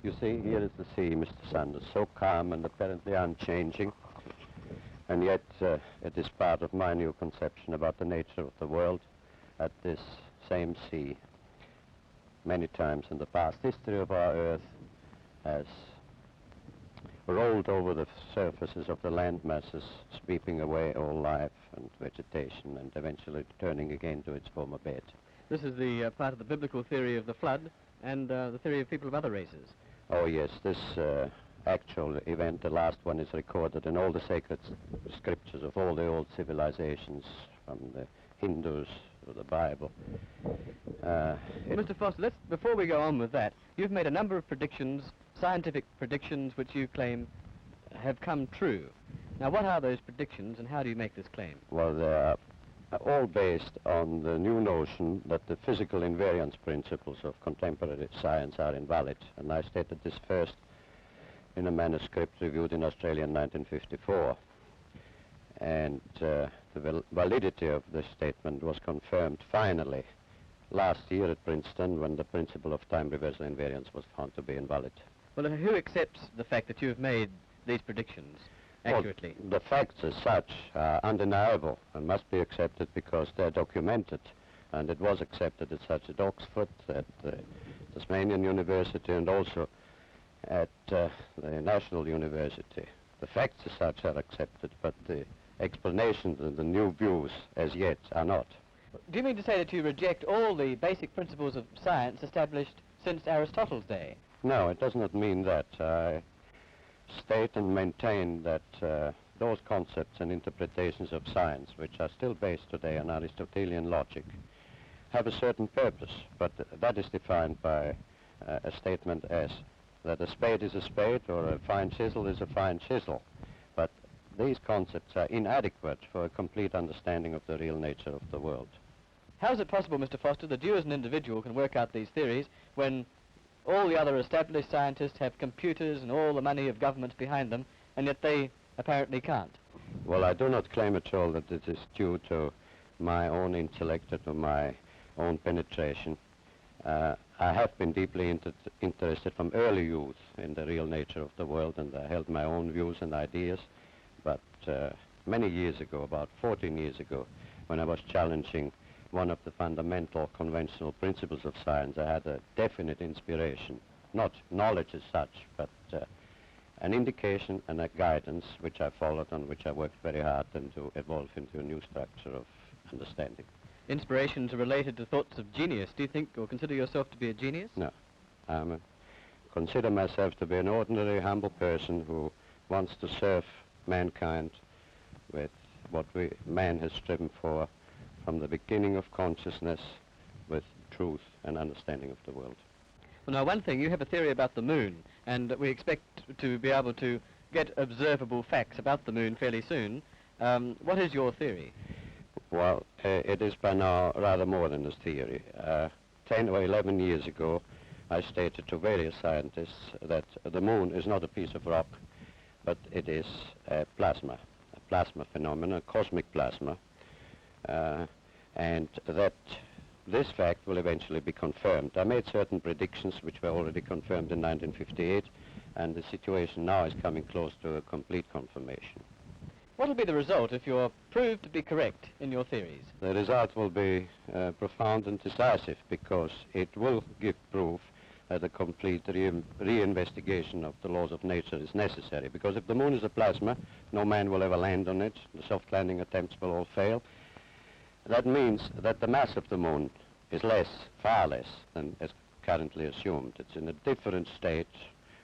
You see, here is the sea, Mr. Sanders, so calm and apparently unchanging. And yet it is part of my new conception about the nature of the world at this same sea. Many times in the past history of our Earth has rolled over the surfaces of the land masses, sweeping away all life and vegetation and eventually returning again to its former bed. This is the part of the biblical theory of the flood and the theory of people of other races. Oh yes, this actual event, the last one, is recorded in all the sacred scriptures of all the old civilizations, from the Hindus to the Bible. Mr. Foster, before we go on with that, you've made a number of predictions, scientific predictions, which you claim have come true. Now, what are those predictions and how do you make this claim? Well, they are all based on the new notion that the physical invariance principles of contemporary science are invalid. And I stated this first in a manuscript reviewed in Australia in 1954. And the validity of this statement was confirmed finally last year at Princeton when the principle of time reversal invariance was found to be invalid. Well, who accepts the fact that you have made these predictions accurately? Well, the facts as such are undeniable and must be accepted because they're documented. And it was accepted as such at Oxford, at Tasmanian University, and also at the National University. The facts as such are accepted, but the explanations and the new views as yet are not. Do you mean to say that you reject all the basic principles of science established since Aristotle's day? No, it does not mean that. I state and maintain that those concepts and interpretations of science, which are still based today on Aristotelian logic, have a certain purpose, but that is defined by a statement as that a spade is a spade or a fine chisel is a fine chisel. But these concepts are inadequate for a complete understanding of the real nature of the world. How is it possible, Mr. Foster, that you as an individual can work out these theories when all the other established scientists have computers and all the money of governments behind them, and yet they apparently can't? Well, I do not claim at all that it is due to my own intellect or to my own penetration. I have been deeply interested from early youth in the real nature of the world, and I held my own views and ideas. But many years ago, about 14 years ago, when I was challenging one of the fundamental conventional principles of science, I had a definite inspiration, not knowledge as such, but an indication and a guidance which I followed and which I worked very hard and to evolve into a new structure of understanding. Inspirations are related to thoughts of genius. Do you think or consider yourself to be a genius? No. I consider myself to be an ordinary, humble person who wants to serve mankind with what man has striven for from the beginning of consciousness, with truth and understanding of the world. Well, now, one thing, you have a theory about the moon, and we expect to be able to get observable facts about the moon fairly soon. What is your theory? Well, it is by now rather more than a theory. 10 or 11 years ago, I stated to various scientists that the moon is not a piece of rock, but it is a plasma phenomenon, cosmic plasma, and that this fact will eventually be confirmed. I made certain predictions which were already confirmed in 1958, and the situation now is coming close to a complete confirmation. What will be the result if you're proved to be correct in your theories? The result will be profound and decisive, because it will give proof that a complete reinvestigation of the laws of nature is necessary. Because if the moon is a plasma, no man will ever land on it. The soft landing attempts will all fail. That means that the mass of the moon is less, far less, than is currently assumed. It's in a different state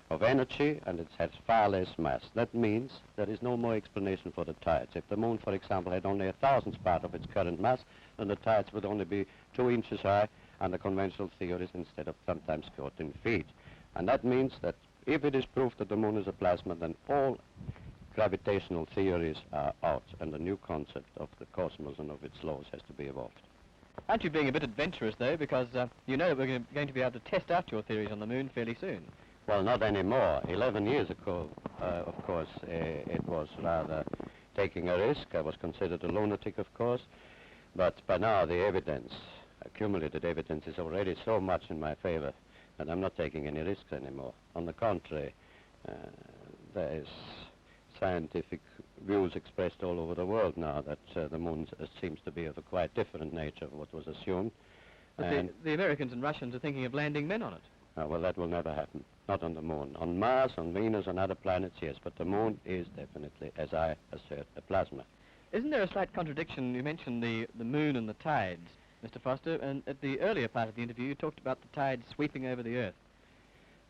of energy, and it has far less mass. That means there is no more explanation for the tides. If the moon, for example, had only a thousandth part of its current mass, then the tides would only be 2 inches high under conventional theories instead of sometimes 14 feet. And that means that if it is proved that the moon is a plasma, then all gravitational theories are out, and a new concept of the cosmos and of its laws has to be evolved. Aren't you being a bit adventurous, though, because you know that we're going to be able to test out your theories on the moon fairly soon? Well, not anymore. 11 years ago, of course, it was rather taking a risk. I was considered a lunatic, of course. But by now, the evidence, accumulated evidence, is already so much in my favor and I'm not taking any risks anymore. On the contrary, there is scientific views expressed all over the world now that the moon seems to be of a quite different nature of what was assumed. But the Americans and Russians are thinking of landing men on it. Well, that will never happen. Not on the moon. On Mars, on Venus, on other planets, yes, but the moon is definitely, as I assert, a plasma. Isn't there a slight contradiction? You mentioned the moon and the tides, Mr. Foster, and at the earlier part of the interview you talked about the tides sweeping over the Earth.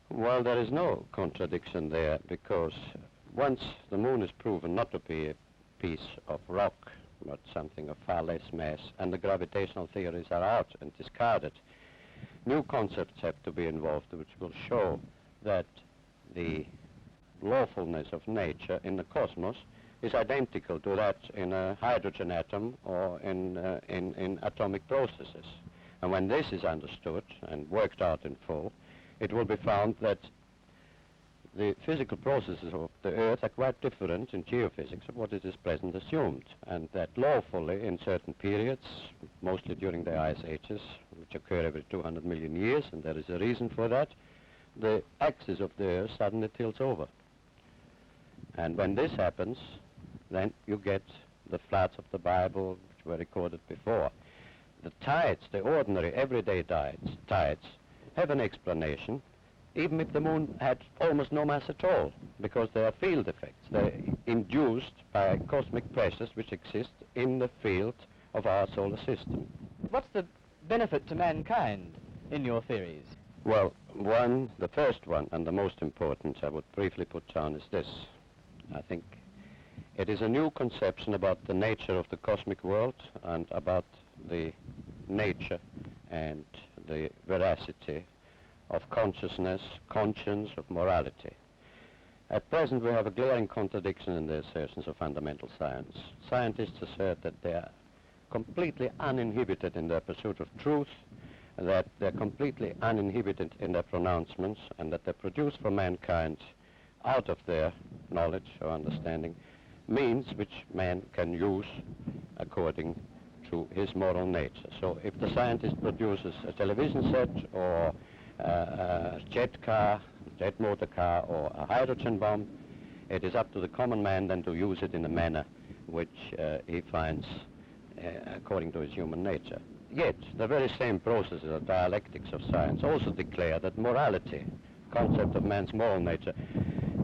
Well, there is no contradiction there, because once the moon is proven not to be a piece of rock, but something of far less mass, and the gravitational theories are out and discarded, new concepts have to be involved which will show that the lawfulness of nature in the cosmos is identical to that in a hydrogen atom or in atomic processes. And when this is understood and worked out in full, it will be found that the physical processes of the Earth are quite different in geophysics of what it is present assumed, and that lawfully in certain periods, mostly during the ice ages, which occur every 200 million years, and there is a reason for that, the axis of the Earth suddenly tilts over. And when this happens, then you get the floods of the Bible, which were recorded before. The tides, the ordinary everyday tides, have an explanation, even if the moon had almost no mass at all, because they are field effects. They're induced by cosmic pressures which exist in the field of our solar system. What's the benefit to mankind in your theories? Well, the first one, and the most important I would briefly put down, is this. I think it is a new conception about the nature of the cosmic world and about the nature and the veracity of consciousness, conscience, of morality. At present, we have a glaring contradiction in the assertions of fundamental science. Scientists assert that they are completely uninhibited in their pursuit of truth, that they're completely uninhibited in their pronouncements, and that they produce for mankind, out of their knowledge or understanding, means which man can use according to his moral nature. So if the scientist produces a television set or a jet motor car, or a hydrogen bomb, it is up to the common man then to use it in a manner which he finds according to his human nature. Yet, the very same processes of dialectics of science also declare that morality, concept of man's moral nature,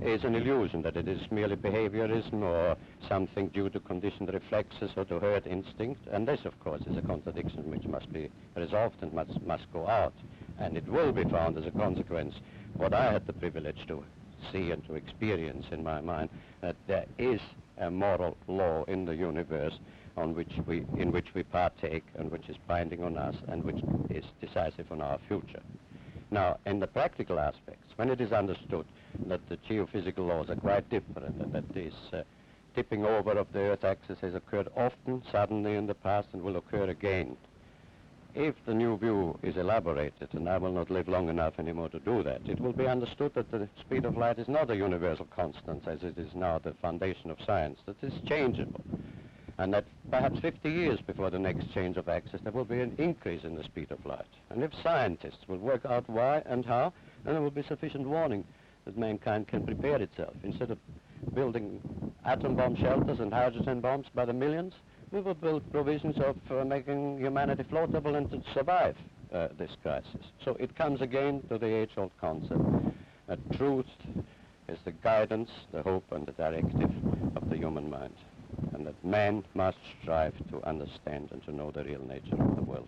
is an illusion, that it is merely behaviorism or something due to conditioned reflexes or to herd instinct. And this, of course, is a contradiction which must be resolved and must go out. And it will be found as a consequence, what I had the privilege to see and to experience in my mind, that there is a moral law in the universe in which we partake and which is binding on us and which is decisive on our future. Now, in the practical aspects, when it is understood that the geophysical laws are quite different and that this tipping over of the Earth axis has occurred often, suddenly in the past, and will occur again, if the new view is elaborated, and I will not live long enough anymore to do that, it will be understood that the speed of light is not a universal constant as it is now the foundation of science, that it is changeable, and that perhaps 50 years before the next change of axis there will be an increase in the speed of light. And if scientists will work out why and how, then there will be sufficient warning that mankind can prepare itself. Instead of building atom bomb shelters and hydrogen bombs by the millions, we will build provisions of making humanity floatable and to survive this crisis. So it comes again to the age-old concept that truth is the guidance, the hope, and the directive of the human mind, and that man must strive to understand and to know the real nature of the world.